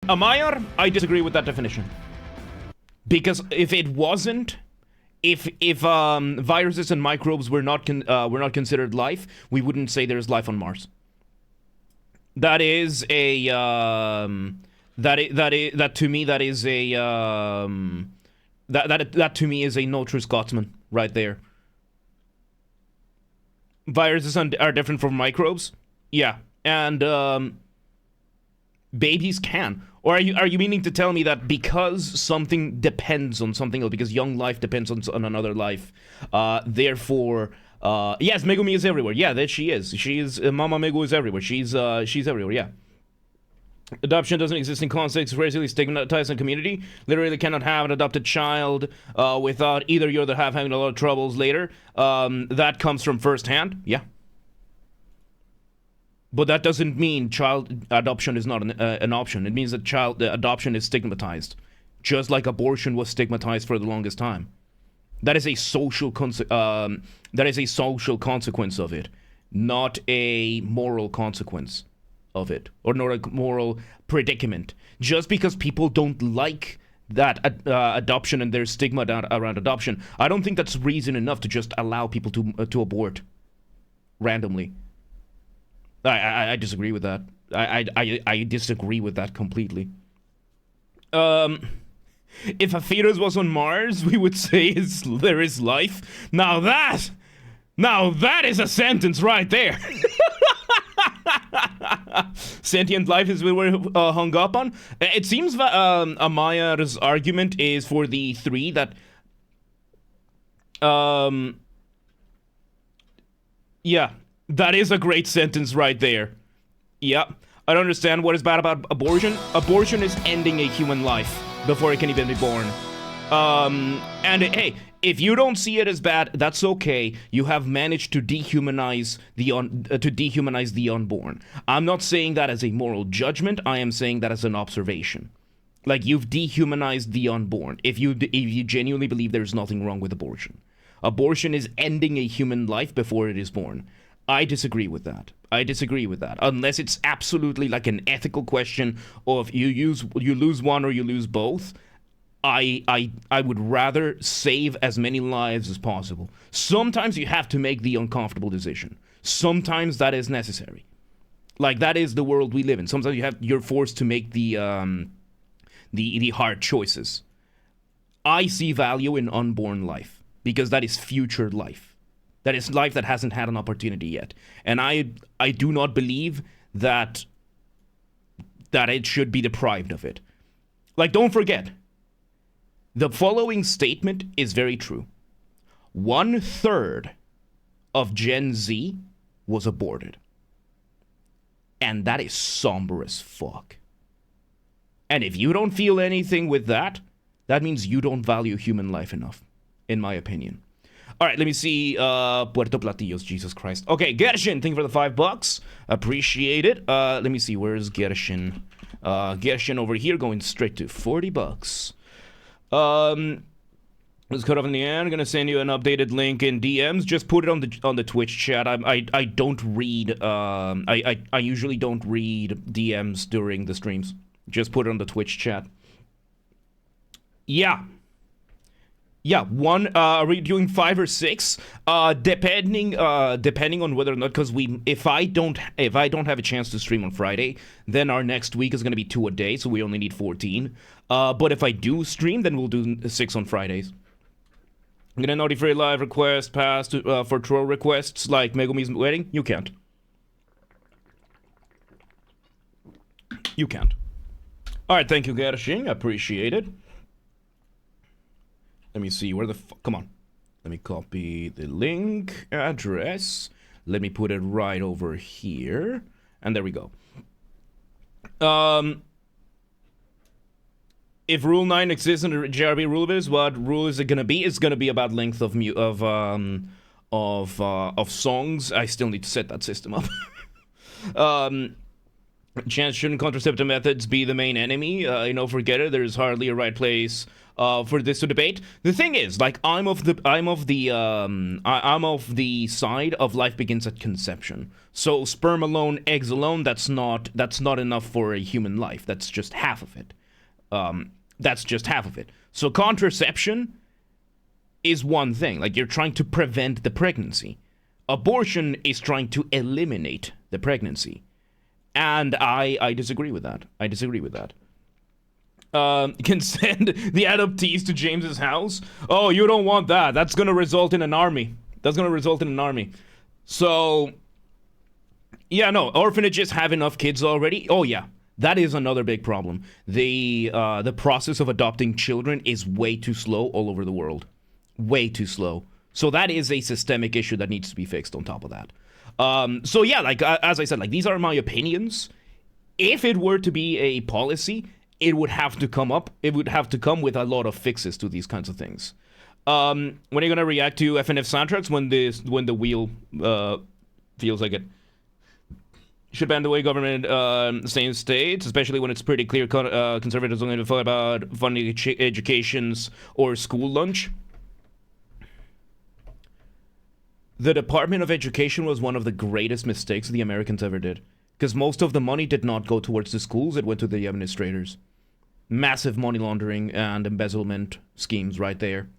Amayar, I disagree with that definition. Because if it wasn't, if viruses and microbes were not considered life, we wouldn't say there's life on Mars. That is a that to me is a that to me is a no true Scotsman right there. Viruses are different from microbes, yeah, and babies can. Or are you meaning to tell me that because something depends on something else, because young life depends on another life, therefore, yes, Megumi is everywhere. Yeah, that she is. She is. Mama Megu is everywhere. She's everywhere. Yeah. Adoption doesn't exist in context, racially stigmatized in community. Literally cannot have an adopted child without either you or the half having a lot of troubles later. That comes from firsthand. Yeah. But that doesn't mean child adoption is not an option. It means that child adoption is stigmatized, just like abortion was stigmatized for the longest time. That is a social consequence of it, not a moral consequence of it, or not a moral predicament. Just because people don't like that adoption and there's stigma around adoption, I don't think that's reason enough to just allow people to abort randomly. I disagree with that. I disagree with that completely. If a fetus was on Mars, we would say there is life. Now that is a sentence right there. Sentient life is what we're hung up on. It seems that Amaya's argument is for the three that yeah. That is a great sentence right there. Yep. I don't understand what is bad about abortion. Abortion is ending a human life before it can even be born. And hey, if you don't see it as bad, that's okay. You have managed to dehumanize the unborn. I'm not saying that as a moral judgment. I am saying that as an observation. Like, you've dehumanized the unborn. If you genuinely believe there's nothing wrong with abortion. Abortion is ending a human life before it is born. I disagree with that. Unless it's absolutely like an ethical question of you lose one or you lose both. I would rather save as many lives as possible. Sometimes you have to make the uncomfortable decision. Sometimes that is necessary. Like, that is the world we live in. Sometimes you're forced to make the hard choices. I see value in unborn life because that is future life. That is life that hasn't had an opportunity yet. And I do not believe that it should be deprived of it. Like, don't forget, the following statement is very true. 1/3 of Gen Z was aborted. And that is somber as fuck. And if you don't feel anything with that, that means you don't value human life enough, in my opinion. All right, let me see. Puerto Platillos, Jesus Christ. Okay, Gershin, thank you for the $5. Appreciate it. Let me see. Where's Gershin? Gershin over here, going straight to $40. Let's cut off in the end. I'm gonna send you an updated link in DMs. Just put it on the Twitch chat. I don't read. I usually don't read DMs during the streams. Just put it on the Twitch chat. Yeah. Yeah, are we doing 5 or 6? Depending on whether or not, because if I don't have a chance to stream on Friday, then our next week is gonna be 2 a day, so we only need 14. But if I do stream, then we'll do 6 on Fridays. I'm gonna notify live request pass for troll requests like Megumi's wedding. You can't. You can't. All right, thank you, Gershin. I appreciate it. Let me see, where the come on. Let me copy the link address. Let me put it right over here. And there we go. If Rule 9 exists in the JRB rule base, what rule is it gonna be? It's gonna be about length of songs. I still need to set that system up. Chance, shouldn't contraceptive methods be the main enemy? Forget it. There's hardly a right place for this to debate. The thing is, like, I'm of the side of life begins at conception. So sperm alone, eggs alone, that's not enough for a human life. That's just half of it. That's just half of it. So contraception is one thing. Like, you're trying to prevent the pregnancy. Abortion is trying to eliminate the pregnancy. And I disagree with that. I disagree with that. Can send the adoptees to James's house. Oh, you don't want that. That's going to result in an army. So, yeah, no. Orphanages have enough kids already. Oh, yeah. That is another big problem. The process of adopting children is way too slow all over the world. Way too slow. So that is a systemic issue that needs to be fixed on top of that. So yeah, like, as I said, like, these are my opinions. If it were to be a policy, it would have to come with a lot of fixes to these kinds of things. When are you gonna react to FNF soundtracks when the wheel feels like it? Should ban the way government stay in states, especially when it's pretty clear conservatives only thought about funding educations or school lunch. The Department of Education was one of the greatest mistakes the Americans ever did. Because most of the money did not go towards the schools, it went to the administrators. Massive money laundering and embezzlement schemes right there.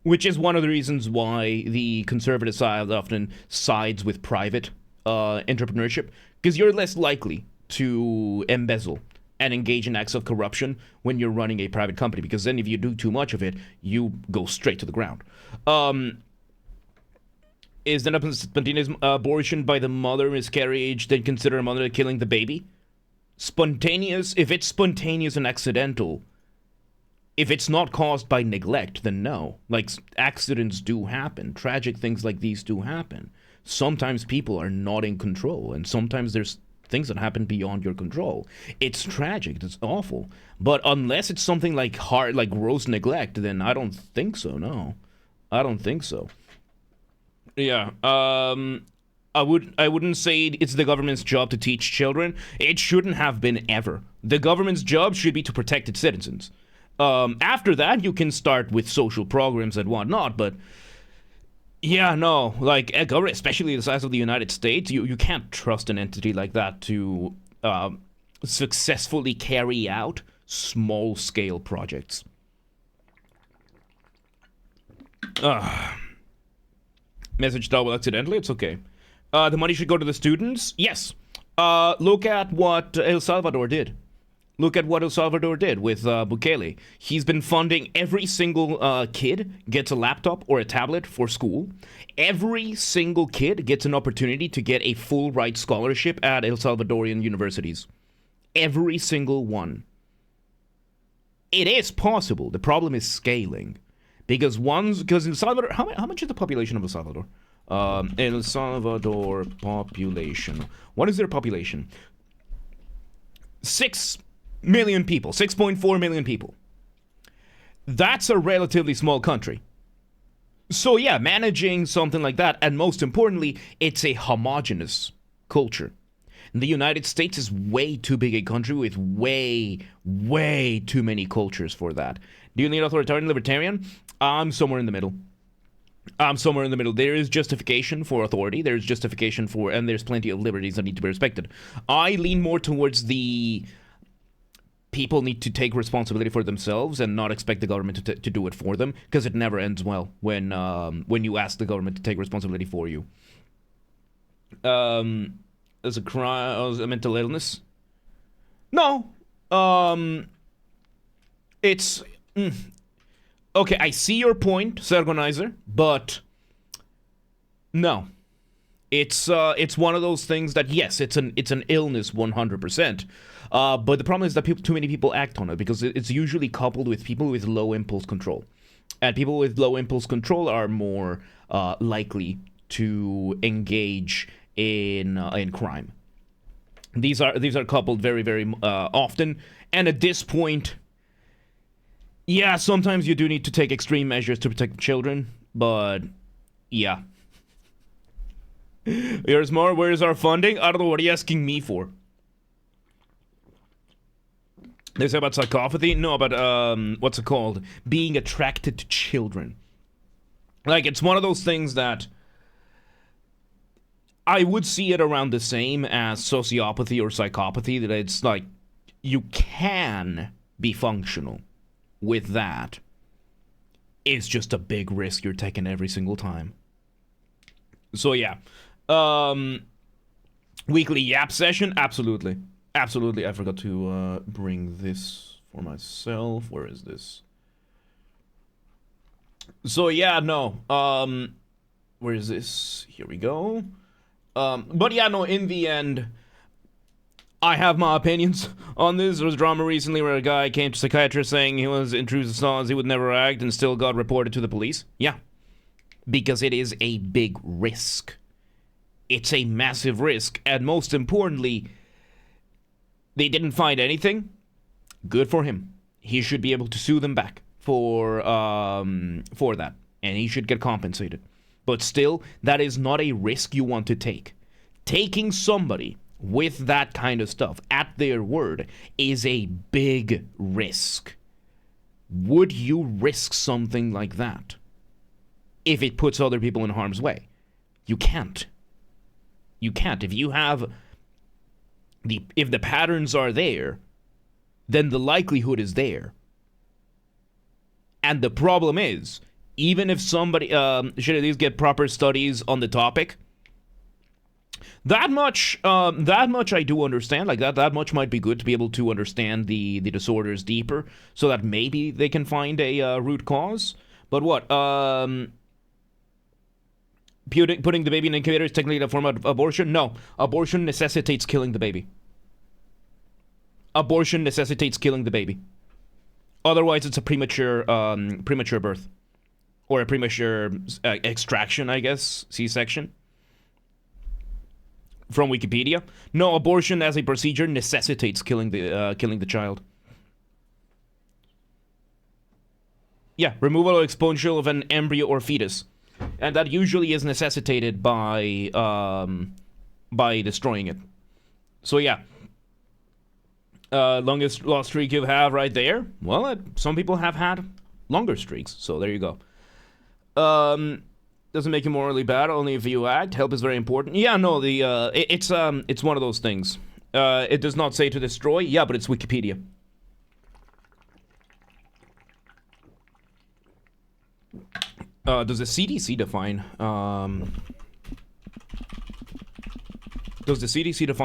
Which is one of the reasons why the conservative side often sides with private entrepreneurship. Because you're less likely to embezzle and engage in acts of corruption when you're running a private company. Because then if you do too much of it, you go straight to the ground. Is then a spontaneous abortion by the mother miscarriage then consider a mother killing the baby? Spontaneous, if it's spontaneous and accidental, if it's not caused by neglect, then no. Like, accidents do happen. Tragic things like these do happen. Sometimes people are not in control, and sometimes there's things that happen beyond your control. It's tragic, it's awful. But unless it's something like gross neglect, then I don't think so, no. I don't think so. Yeah, I wouldn't say it's the government's job to teach children. It shouldn't have been ever. The government's job should be to protect its citizens. After that, you can start with social programs and whatnot, but yeah, no, like, a government, especially the size of the United States, you can't trust an entity like that to successfully carry out small-scale projects. Message double accidentally, it's okay. The money should go to the students? Yes. Look at what El Salvador did. Look at what El Salvador did with Bukele. He's been funding every single kid gets a laptop or a tablet for school. Every single kid gets an opportunity to get a full ride scholarship at El Salvadorian universities. Every single one. It is possible. The problem is scaling. Because El Salvador, how much is the population of El Salvador? El Salvador population. What is their population? 6 million people, 6.4 million people. That's a relatively small country. So yeah, managing something like that, and most importantly, it's a homogenous culture. And the United States is way too big a country with way too many cultures for that. Do you need authoritarian, libertarian? I'm somewhere in the middle. There is justification for authority. There's justification for, and there's plenty of liberties that need to be respected. I lean more towards the people need to take responsibility for themselves and not expect the government to do it for them, because it never ends well when you ask the government to take responsibility for you. As a crime, a mental illness? No. It's okay. I see your point, Sergonizer, but no. It's one of those things that, yes, it's an illness 100%. But the problem is that too many people act on it because it's usually coupled with people with low impulse control, and people with low impulse control are more likely to engage in crime. These are coupled very often, and at this point, yeah, sometimes you do need to take extreme measures to protect children, but yeah. Here's more. Where is our funding? I don't know. What are you asking me for? They say about psychopathy? No, about, what's it called? Being attracted to children. Like, it's one of those things that I would see it around the same as sociopathy or psychopathy, that it's like, you can be functional with that. It's just a big risk you're taking every single time. So, yeah. Weekly yap session? Absolutely. Absolutely. I forgot to bring this for myself. Where is this? So, yeah, no. Where is this? Here we go. But, yeah, no, in the end, I have my opinions on this. There was drama recently where a guy came to a psychiatrist saying he was intrusive thoughts, he would never act, and still got reported to the police. Yeah. Because it is a big risk. It's a massive risk. And most importantly, they didn't find anything. Good for him. He should be able to sue them back for that. And he should get compensated. But still, that is not a risk you want to take. Taking somebody with that kind of stuff at their word is a big risk. Would you risk something like that if it puts other people in harm's way? You can't. You can't. If you have if the patterns are there, then the likelihood is there. And the problem is, even if somebody should at least get proper studies on the topic, that much I do understand. Like that much might be good to be able to understand the disorders deeper, so that maybe they can find a root cause. But what? Putting the baby in an incubator is technically a form of abortion? No. Abortion necessitates killing the baby. Abortion necessitates killing the baby. Otherwise, it's a premature birth. Or a premature extraction, I guess. C-section. From Wikipedia. No, abortion as a procedure necessitates killing the child. Yeah, removal or expulsion of an embryo or fetus. And that usually is necessitated by destroying it. So yeah. Longest lost streak you have right there. Well, some people have had longer streaks, so there you go. Doesn't make you morally bad, only if you act. Help is very important. Yeah, no, it's one of those things. It does not say to destroy. Yeah, but it's Wikipedia. Does the CDC define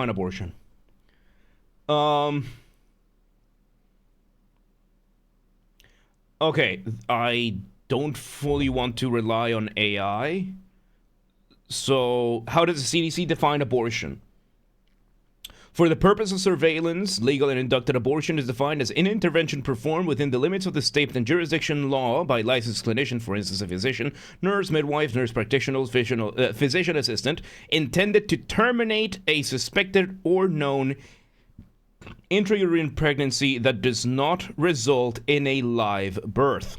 abortion? Okay, I don't fully want to rely on AI. So, how does the CDC define abortion? For the purpose of surveillance, legal and inducted abortion is defined as an intervention performed within the limits of the state and jurisdiction law by licensed clinician, for instance, a physician, nurse, midwife, nurse practitioner, physician assistant, intended to terminate a suspected or known intrauterine pregnancy that does not result in a live birth.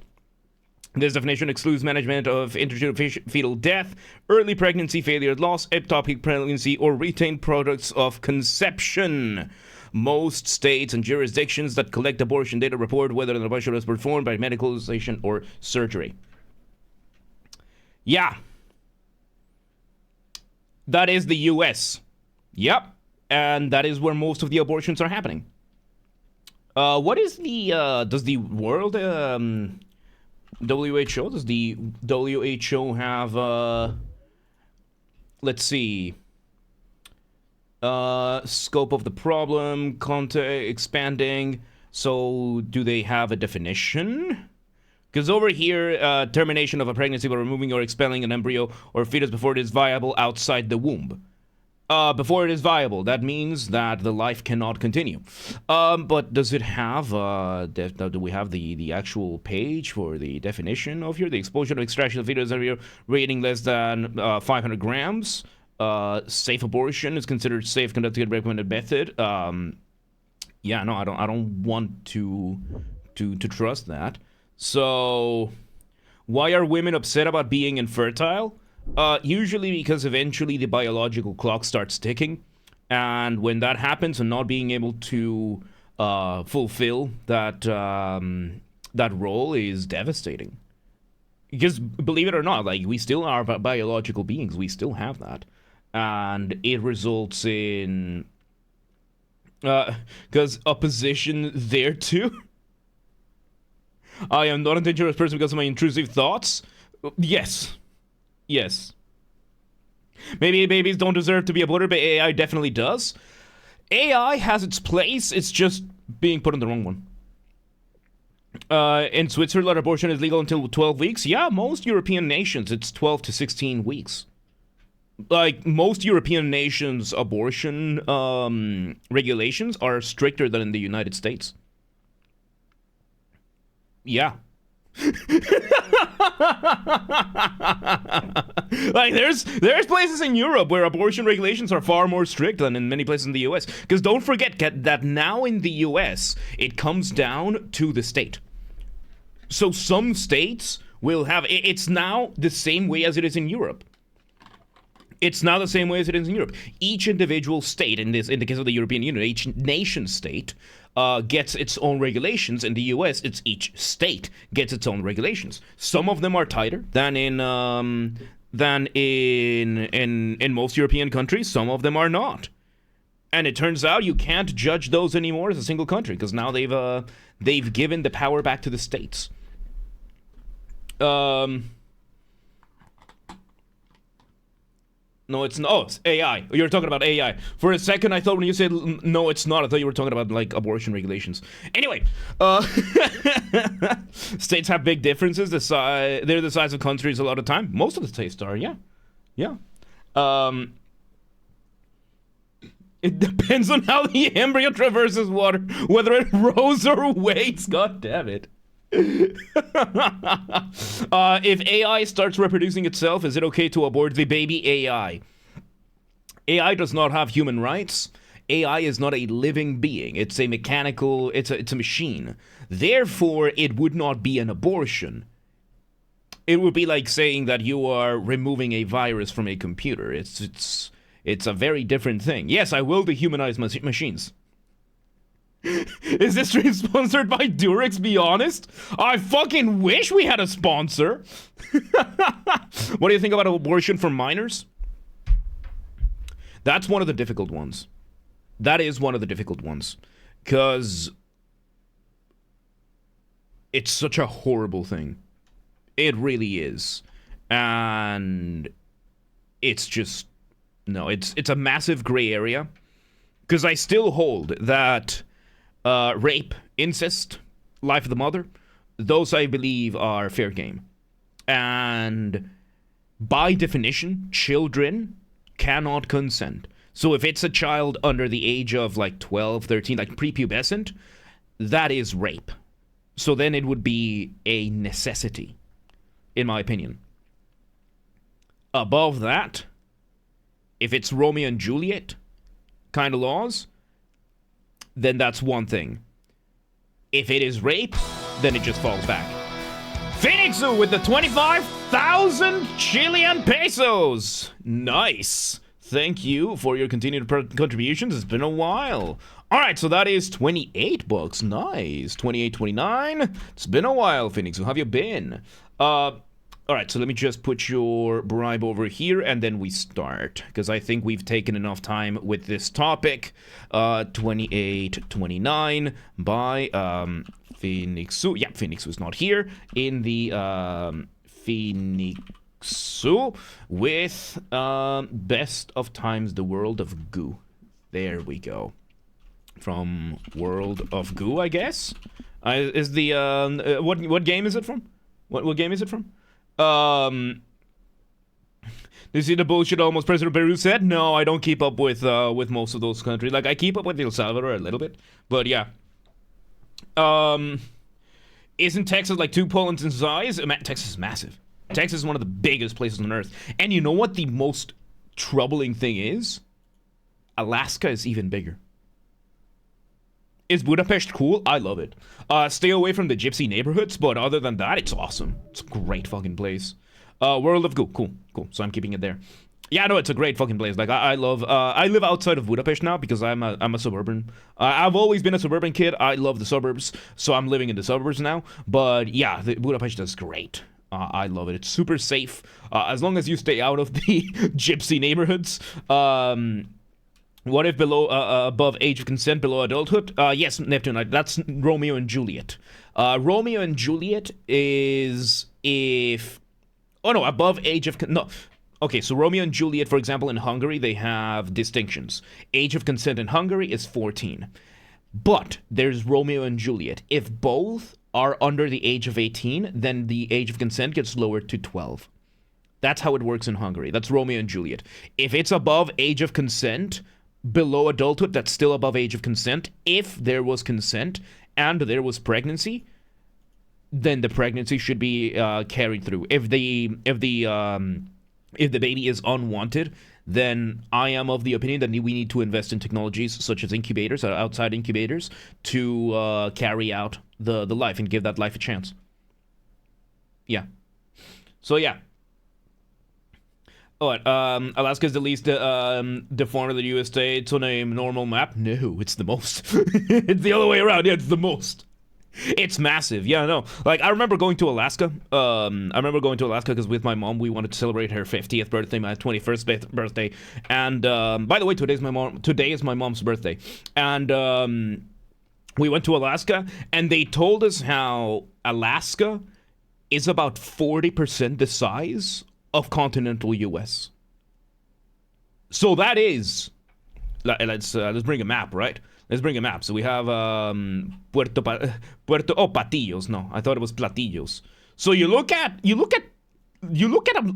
This definition excludes management of intrauterine fetal death, early pregnancy failure, loss, ectopic pregnancy, or retained products of conception. Most states and jurisdictions that collect abortion data report whether an abortion was performed by medicalization or surgery. Yeah. That is the US. Yep. And that is where most of the abortions are happening. What is does the world, WHO, does the WHO have, let's see, scope of the problem, context, expanding, so do they have a definition? Because over here, termination of a pregnancy by removing or expelling an embryo or fetus before it is viable outside the womb. Before it is viable, that means that the life cannot continue. But does it have, do we have the actual page for the definition of here? The exposure of extraction of fetus embryo rating less than 500 grams. Safe abortion is considered safe, conducted, recommended method. Yeah, no, I don't want to trust that. So, why are women upset about being infertile? Usually because eventually the biological clock starts ticking, and when that happens and not being able to fulfill that that role is devastating. Because believe it or not, like, we still are biological beings. We still have that, and it results in because opposition there too. I am not a dangerous person because of my intrusive thoughts. Yes, yes. Maybe babies don't deserve to be aborted, but AI definitely does. AI has its place. It's just being put in the wrong one. In Switzerland, abortion is legal until 12 weeks. Yeah, most European nations, it's 12 to 16 weeks. Like, most European nations' abortion regulations are stricter than in the United States. Yeah. Like, there's places in Europe where abortion regulations are far more strict than in many places in the US. Because don't forget that now in the US, it comes down to the state. So some states will have, it's now the same way as it is in Europe. It's now the same way as it is in Europe. Each individual state, in the case of the European Union, each nation state gets its own regulations. In the US, it's each state gets its own regulations. Some of them are tighter than in most European countries. Some of them are not. And it turns out you can't judge those anymore as a single country, because now they've given the power back to the states. No, it's not. Oh, it's AI. You were talking about AI. For a second, I thought when you said no, it's not, I thought you were talking about, like, abortion regulations. Anyway, states have big differences. They're the size of countries a lot of time. Most of the states are, yeah. Yeah. It depends on how the embryo traverses water, whether it rows or waits. God damn it. If AI starts reproducing itself, is it okay to abort the baby AI? AI does not have human rights. AI is not a living being. It's a mechanical, it's a machine. Therefore, it would not be an abortion. It would be like saying that you are removing a virus from a computer. It's a very different thing. Yes, I will dehumanize machines. Is this stream sponsored by Durex? Be honest. I fucking wish we had a sponsor. What do you think about abortion for minors? That's one of the difficult ones. That is one of the difficult ones. Because it's such a horrible thing. It really is. And it's just... No, it's a massive gray area. Because I still hold that... rape, incest, life of the mother, those I believe are fair game. And by definition, children cannot consent. So if it's a child under the age of like 12, 13, like prepubescent, that is rape. So then it would be a necessity, in my opinion. Above that, if it's Romeo and Juliet kind of laws, then that's one thing. If it is rape, then it just falls back. Phoenixu with the 25,000 Chilean pesos. Nice. Thank you for your continued contributions. It's been a while. All right, so that is 28 bucks. Nice. 28, 29. It's been a while, Phoenixu. How have you been? All right, so let me just put your bribe over here, and then we start, because I think we've taken enough time with this topic. 28.29 by Phoenixu. Yeah, Phoenixu is not here. In the Phoenixu with Best of Times, the World of Goo. There we go. From World of Goo, I guess. Is the what game is it from? What game is it from? Do you see the bullshit almost President Peru said? No, I don't keep up with most of those countries. Like, I keep up with El Salvador a little bit, but yeah. Isn't Texas like 2 Polands in size? Texas is massive. Texas is one of the biggest places on Earth. And you know what the most troubling thing is? Alaska is even bigger. Is Budapest cool? I love it. Stay away from the gypsy neighborhoods, but other than that, it's awesome. It's a great fucking place. World of Goo. Cool. So I'm keeping it there. Yeah, no, it's a great fucking place. Like I love. I live outside of Budapest now because I'm a suburban. I've always been a suburban kid. I love the suburbs, so I'm living in the suburbs now. But yeah, Budapest is great. I love it. It's super safe as long as you stay out of the gypsy neighborhoods. What if below, above age of consent, below adulthood? Yes, Neptune. That's Romeo and Juliet. Romeo and Juliet is if. Oh no, above age of no. Okay, so Romeo and Juliet, for example, in Hungary, they have distinctions. Age of consent in Hungary is 14. But there's Romeo and Juliet. If both are under the age of 18, then the age of consent gets lowered to 12. That's how it works in Hungary. That's Romeo and Juliet. If it's above age of consent, below adulthood, that's still above age of consent. If there was consent and there was pregnancy, then the pregnancy should be carried through. If the baby is unwanted, then I am of the opinion that we need to invest in technologies such as incubators, outside incubators, to carry out the life and give that life a chance. Yeah. So yeah. Oh, Alaska is the least deformed of the U.S. states on a normal map? No, it's the most. It's the other way around. Yeah, it's the most. It's massive. Yeah, no. Like, I remember going to Alaska. Because with my mom, we wanted to celebrate her 50th birthday, my 21st birthday. And, by the way, today is my mom's birthday. And, we went to Alaska, and they told us how Alaska is about 40% the size of continental U.S. So that is... Let's bring a map, right? Let's bring a map. So we have Patillos. No, I thought it was Platillos. So you look at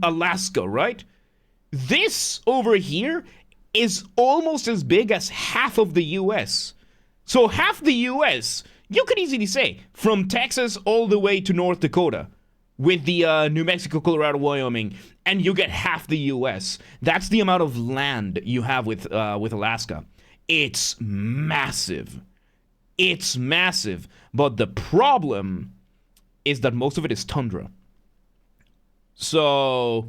Alaska, right? This over here is almost as big as half of the U.S. So half the U.S., you could easily say, from Texas all the way to North Dakota, with the New Mexico, Colorado, Wyoming, and you get half the U.S. That's the amount of land you have with Alaska. It's massive. It's massive. But the problem is that most of it is tundra. So,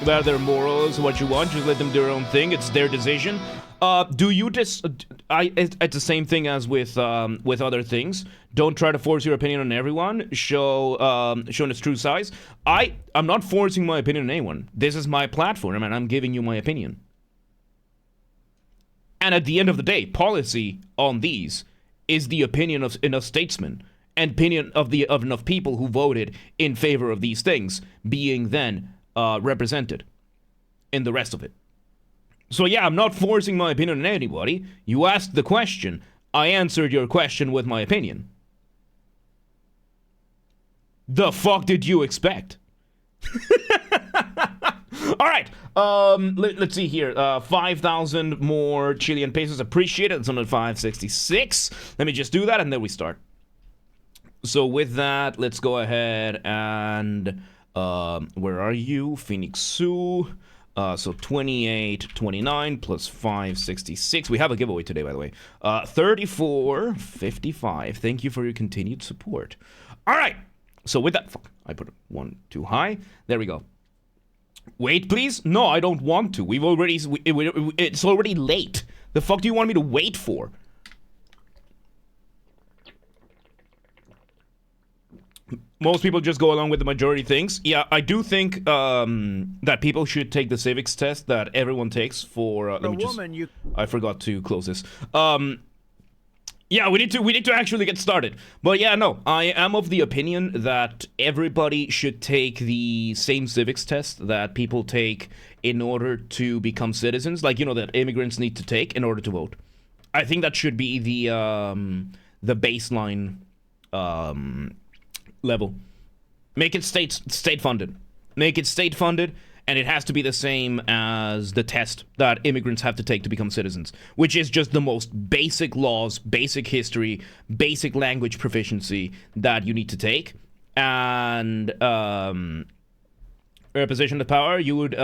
whether their morals, what you want, just let them do their own thing. It's their decision. It's the same thing as with other things. Don't try to force your opinion on everyone. Show its true size. I'm not forcing my opinion on anyone. This is my platform, and I'm giving you my opinion. And at the end of the day, policy on these is the opinion of enough statesmen and opinion of enough people who voted in favor of these things being then represented in the rest of it. So yeah, I'm not forcing my opinion on anybody. You asked the question. I answered your question with my opinion. The fuck did you expect? All right. Let's see here. 5,000 more Chilean pesos. Appreciate it. It's on 566. Let me just do that, and then we start. So with that, let's go ahead and where are you? Phoenix Sioux. So 28.29 plus 566. We have a giveaway today, by the way. 34.55. Thank you for your continued support. All right. So with that, fuck, I put one too high. There we go. Wait, please. No, I don't want to. It's already late. The fuck do you want me to wait for? Most people just go along with the majority things. Yeah, I do think that people should take the civics test that everyone takes for. I forgot to close this. Yeah, we need to actually get started. But yeah, no, I am of the opinion that everybody should take the same civics test that people take in order to become citizens, like, you know, that immigrants need to take in order to vote. I think that should be the baseline level. Make it state funded. Make it state funded. And it has to be the same as the test that immigrants have to take to become citizens, which is just the most basic laws, basic history, basic language proficiency that you need to take. And a position of power, you would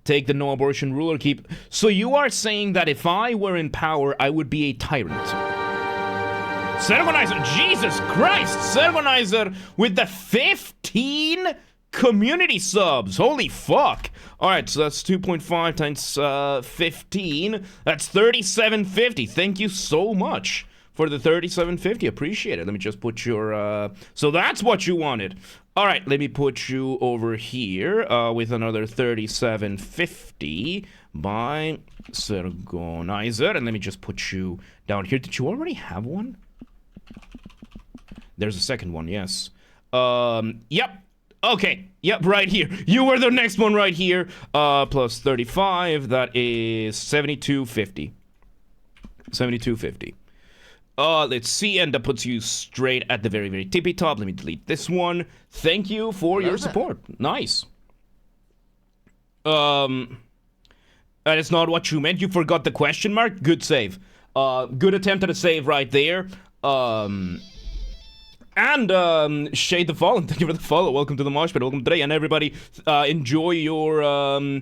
take the no abortion rule or keep... So you are saying that if I were in power, I would be a tyrant. Sermonizer, Jesus Christ, Sermonizer with the 15 community subs. Holy fuck. All right, so that's 2.5 times 15. That's 37.50. Thank you so much for the 37.50. Appreciate it. Let me just put your so that's what you wanted. All right, let me put you over here with another 37.50 by Sergonizer, and let me just put you down here. Did you already have one? There's a second one, yes. Yep. Okay. Yep, right here. You were the next one right here. Plus 35, that is 72.50. 72.50. Let's see, and that puts you straight at the very, very tippy top. Let me delete this one. Thank you for your support. Nice. That is not what you meant. You forgot the question mark. Good save. Good attempt at a save right there. And Shade the Fallen, thank you for the follow. Welcome to the Mosh Pit. Welcome today, and everybody, enjoy your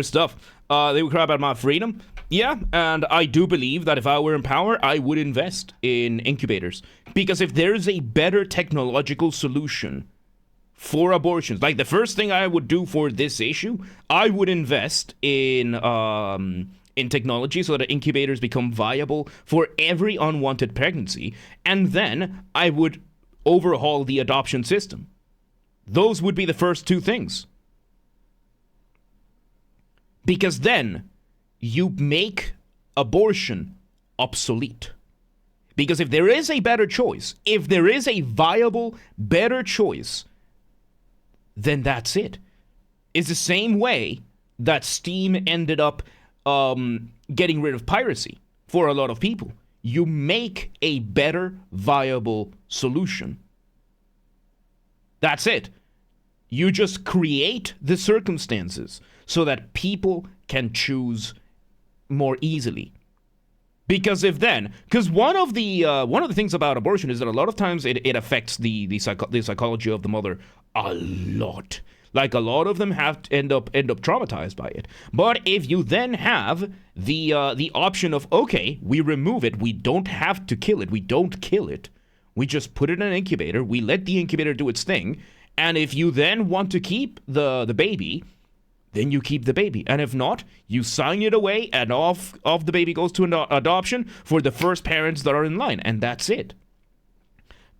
stuff. They would cry about my freedom. Yeah, and I do believe that if I were in power, I would invest in incubators. Because if there's a better technological solution for abortions, like the first thing I would do for this issue, I would invest in technology so that incubators become viable for every unwanted pregnancy, and then I would overhaul the adoption system. Those would be the first two things. Because then you make abortion obsolete. Because if there is a better choice, if there is a viable, better choice, then that's it. It's the same way that Steam ended up getting rid of piracy for a lot of people. You make a better, viable solution. That's it. You just create the circumstances so that people can choose more easily. Because one of the things about abortion is that a lot of times it affects the psychology of the mother a lot. Like, a lot of them have to end up traumatized by it. But if you then have the option of, okay, we remove it, we don't have to kill it, we don't kill it, we just put it in an incubator, we let the incubator do its thing, and if you then want to keep the baby, then you keep the baby. And if not, you sign it away, and off the baby goes to an adoption for the first parents that are in line, and that's it.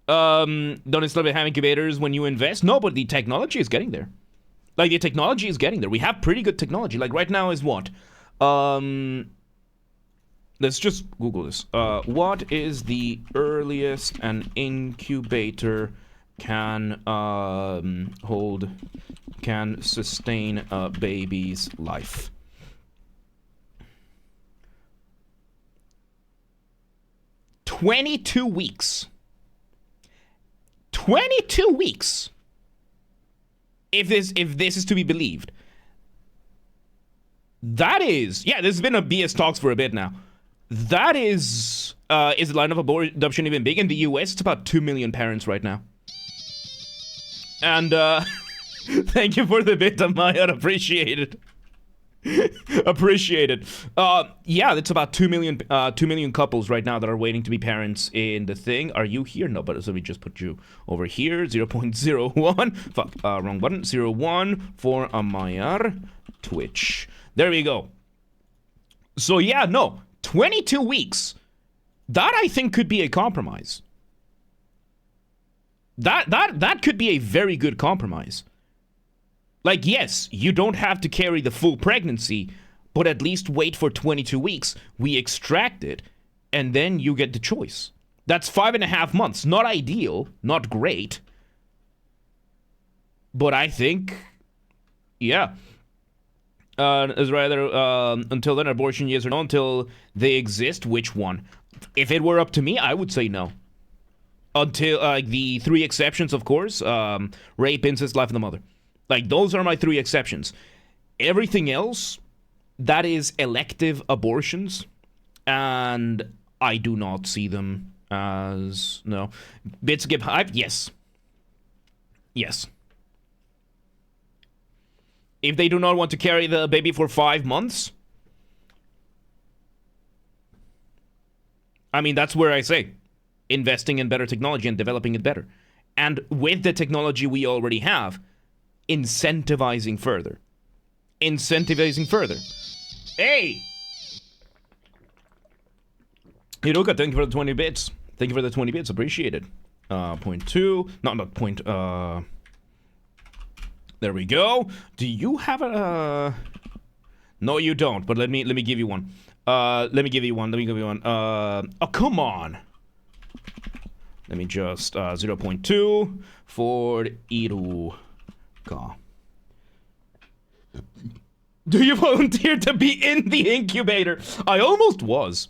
Don't instead of having incubators when you invest? No, but the technology is getting there. Like, the technology is getting there. We have pretty good technology. Like, right now is what? Let's just Google this. What is the earliest an incubator can sustain a baby's life? "22 weeks. 22 weeks. If this is to be believed. That is, yeah, this has been a BS Talks for a bit now. That is the line of adoption even big? In the US, it's about 2 million parents right now. And, thank you for the bit, Amaya, appreciate it. Appreciate it. Yeah, it's about 2 million couples right now that are waiting to be parents in the thing. Are you here? No, but so we just put you over here. 0.01. Fuck, wrong button. 01 for Amayar Twitch. There we go. So yeah, no, 22 weeks. That, I think, could be a compromise. That could be a very good compromise. Like, yes, you don't have to carry the full pregnancy, but at least wait for 22 weeks. We extract it, and then you get the choice. That's 5.5 months. Not ideal, not great. But I think, yeah. Is rather, until then, abortion, yes or no? Until they exist, which one? If it were up to me, I would say no. Until, the 3 exceptions, of course. Rape, incest, life of the mother. Like, those are my 3 exceptions. Everything else, that is elective abortions, and I do not see them as, no. Bits give hype? Yes. Yes. If they do not want to carry the baby for 5 months, I mean, that's where I say, investing in better technology and developing it better. And with the technology we already have, incentivizing further. Incentivizing further. Hey! Hiroka, thank you for the 20 bits. Thank you for the 20 bits. Appreciate it. Point two. Not point. There we go. Do you have a? No, you don't. But let me give you one. Let me give you one. Oh, come on. Let me just 0.2 for Iruka. Do you volunteer to be in the incubator? I almost was.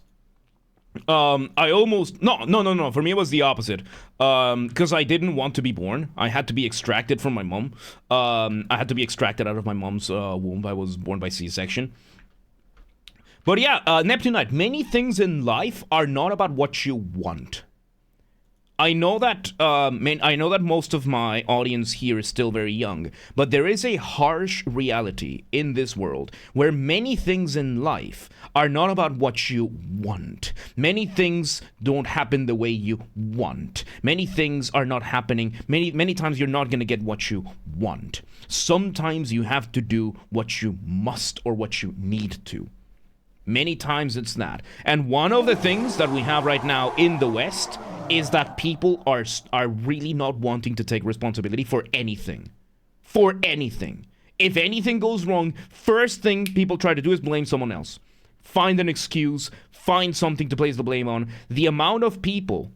No. For me, it was the opposite. Because I didn't want to be born. I had to be extracted from my mom. I had to be extracted out of my mom's womb. I was born by C-section. But yeah, Neptunite, many things in life are not about what you want. I know that most of my audience here is still very young, but there is a harsh reality in this world where many things in life are not about what you want. Many things don't happen the way you want. Many things are not happening. Many times you're not going to get what you want. Sometimes you have to do what you must or what you need to. Many times it's that. And one of the things that we have right now in the West is that people are really not wanting to take responsibility for anything. For anything. If anything goes wrong, first thing people try to do is blame someone else. Find an excuse, find something to place the blame on. The amount of people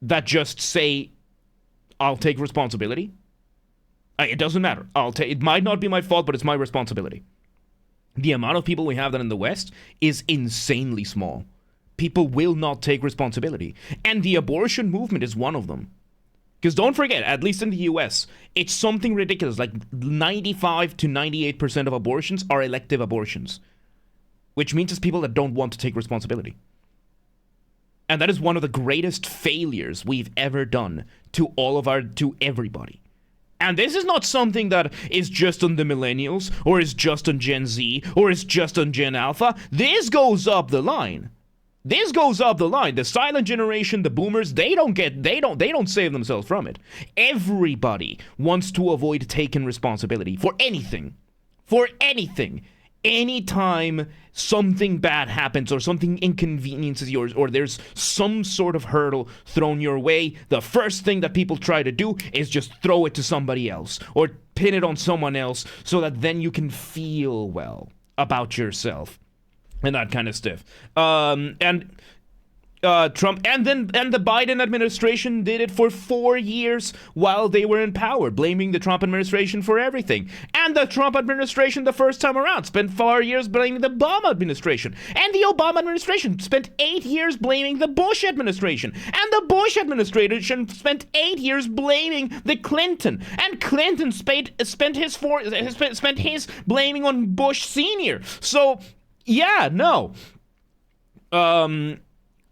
that just say, I'll take responsibility. It doesn't matter. It might not be my fault, but it's my responsibility. The amount of people we have that in the West is insanely small. People will not take responsibility. And the abortion movement is one of them. Because don't forget, at least in the US, it's something ridiculous. Like 95 to 98% of abortions are elective abortions. Which means it's people that don't want to take responsibility. And that is one of the greatest failures we've ever done to everybody. And this is not something that is just on the millennials, or is just on Gen Z, or is just on Gen Alpha. This goes up the line. This goes up the line. The silent generation, the boomers, they don't save themselves from it. Everybody wants to avoid taking responsibility for anything. For anything. Anytime something bad happens or something inconveniences yours or there's some sort of hurdle thrown your way, the first thing that people try to do is just throw it to somebody else or pin it on someone else so that then you can feel well about yourself and that kind of stuff. Trump and the Biden administration did it for 4 years while they were in power, blaming the Trump administration for everything. And the Trump administration, the first time around, spent 4 years blaming the Obama administration. And the Obama administration spent 8 years blaming the Bush administration. And the Bush administration spent 8 years blaming the Clinton. And Clinton spent his blaming on Bush Sr. So, yeah, no.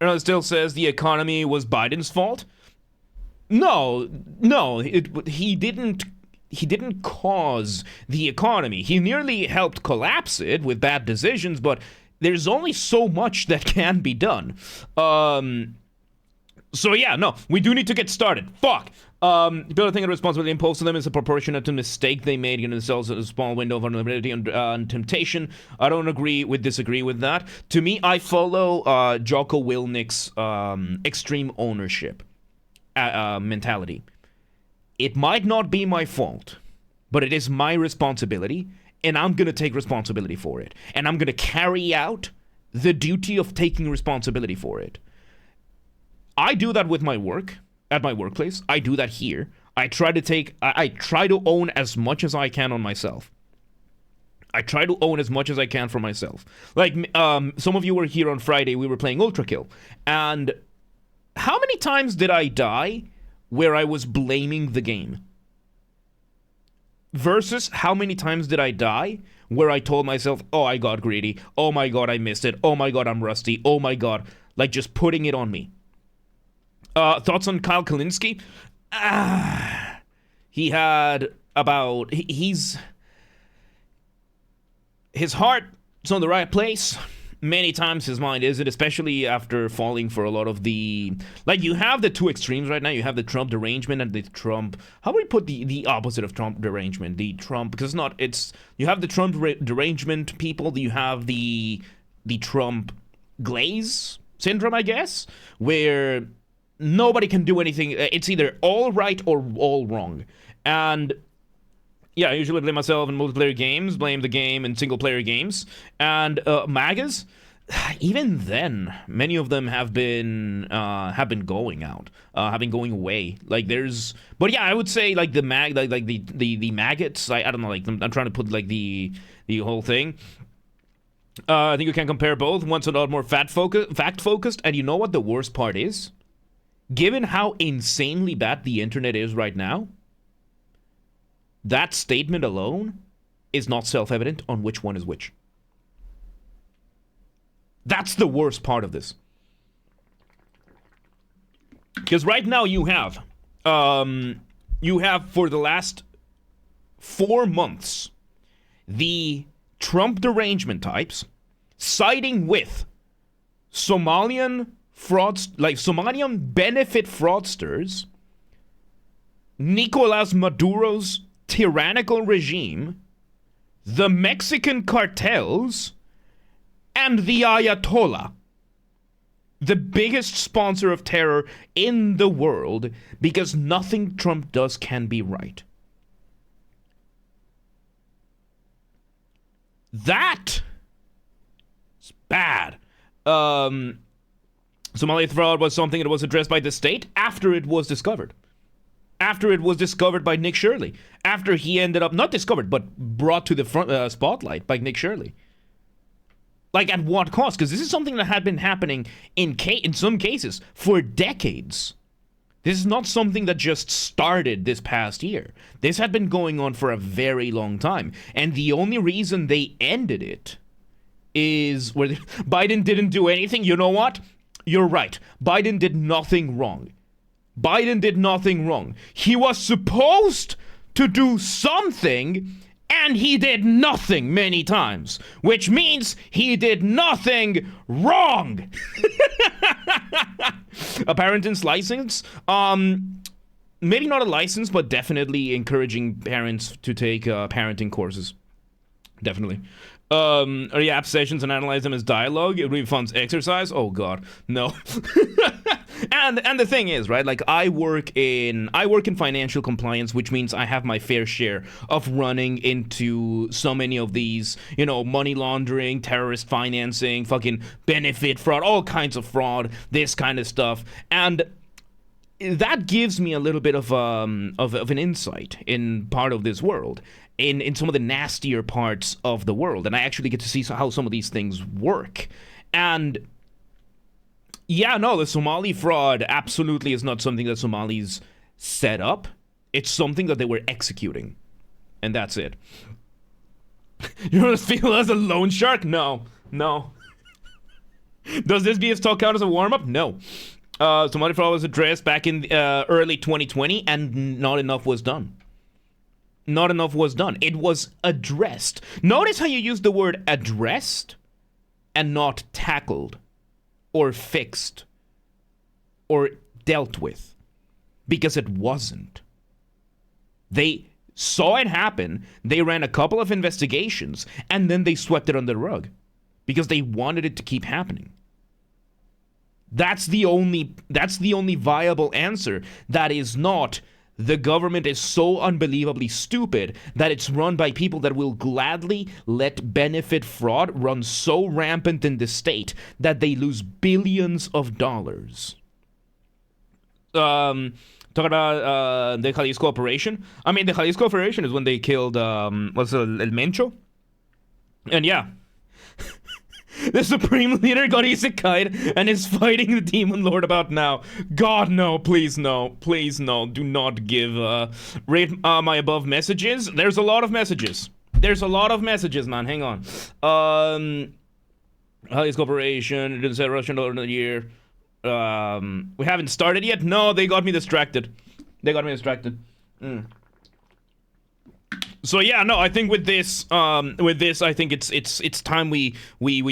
It still says the economy was Biden's fault. No, he didn't cause the economy. He nearly helped collapse it with bad decisions, but there's only so much that can be done. So yeah, no, we do need to get started. Fuck. People are thinking responsibility imposed on them is a proportionate to mistake they made in themselves a small window of vulnerability and temptation. I don't disagree with that. To me, I follow Jocko Willnick's extreme ownership mentality. It might not be my fault, but it is my responsibility, and I'm going to take responsibility for it. And I'm going to carry out the duty of taking responsibility for it. I do that with my work. At my workplace, I do that here. I try to own as much as I can on myself. I try to own as much as I can for myself. Like, some of you were here on Friday, we were playing Ultra Kill. And how many times did I die where I was blaming the game? Versus how many times did I die where I told myself, oh, I got greedy. Oh my god, I missed it. Oh my god, I'm rusty. Oh my god. Like, just putting it on me. Thoughts on Kyle Kalinske? He had about... His heart is on the right place. many times his mind isn't, especially after falling for a lot of the, like, you have the two extremes right now. You have the Trump derangement and the Trump, how do we put the opposite of Trump derangement? The Trump, because you have the Trump derangement people, you have the Trump glaze syndrome, I guess, where nobody can do anything. It's either all right or all wrong. And yeah, I usually blame myself in multiplayer games, blame the game in single-player games. And MAGAs, even then, many of them have been going out, have been going away. Like but yeah, I would say like the the maggots. I don't know. Like I'm trying to put like the whole thing. I think you can compare both. One's a lot more fact-focused, and you know what the worst part is? Given how insanely bad the internet is right now, that statement alone is not self-evident on which one is which. That's the worst part of this. Because right now you have for the last 4 months, the Trump derangement types siding with Somalian benefit fraudsters, Nicolas Maduro's tyrannical regime, the Mexican cartels, and the Ayatollah, the biggest sponsor of terror in the world, because nothing Trump does can be right. That is bad. Somalia fraud was something that was addressed by the state after it was discovered. After it was discovered by Nick Shirley. After he ended up, not discovered, but brought to the front spotlight by Nick Shirley. Like, at what cost? Because this is something that had been happening in some cases for decades. This is not something that just started this past year. This had been going on for a very long time. And the only reason they ended it is where Biden didn't do anything. You know what? You're right. Biden did nothing wrong. Biden did nothing wrong. He was supposed to do something, and he did nothing many times, which means he did nothing wrong. A parenting's license? Maybe not a license, but definitely encouraging parents to take parenting courses. Definitely. Are you app sessions and analyze them as dialogue? It really funds exercise? Oh god, no. And the thing is, right, like I work in financial compliance, which means I have my fair share of running into so many of these, money laundering, terrorist financing, fucking benefit fraud, all kinds of fraud, this kind of stuff. And that gives me a little bit of an insight in part of this world, in some of the nastier parts of the world, and I actually get to see how some of these things work. And yeah, no, the Somali fraud absolutely is not something that Somalis set up. It's something that they were executing, and that's it. You want to feel as a loan shark? No. Does this BS talk count as a warm-up? No. Somali fraud was addressed back in early 2020, and not enough was done. Not enough was done. It was addressed. Notice how you use the word addressed and not tackled or fixed or dealt with, because it wasn't. They saw it happen, they ran a couple of investigations, and then they swept it under the rug because they wanted it to keep happening. That's the only viable answer. That is not, the government is so unbelievably stupid that it's run by people that will gladly let benefit fraud run so rampant in the state that they lose billions of dollars. Talking about the Jalisco operation. I mean, the Jalisco operation is when they killed, El Mencho? And yeah. The Supreme Leader got isekai'd and is fighting the Demon Lord about now. God, no, please no. Please no. Do not give, rate my above messages. There's a lot of messages. Man. Hang on. His corporation, it didn't say Russian dollar in a year. We haven't started yet? No, they got me distracted. So yeah, no, I think with this, I think it's time we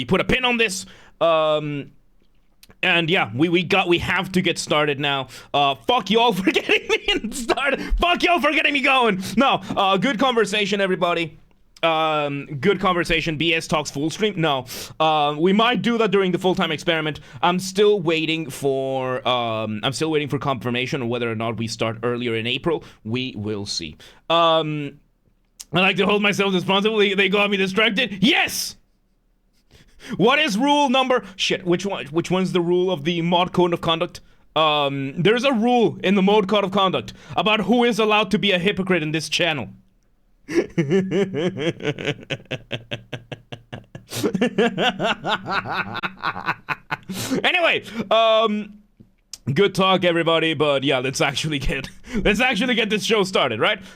put a pin on this. And yeah, we have to get started now. Fuck y'all for getting me started. Fuck y'all for getting me going. No, good conversation, everybody. Good conversation. BS talks full stream. No, we might do that during the full-time experiment. I'm still waiting for confirmation on whether or not we start earlier in April. We will see. I like to hold myself responsible. They got me distracted. Yes. What is rule number? Shit. Which one's the rule of the mod code of conduct? There's a rule in the mod code of conduct about who is allowed to be a hypocrite in this channel. Anyway, good talk, everybody. But yeah, let's actually get this show started, right?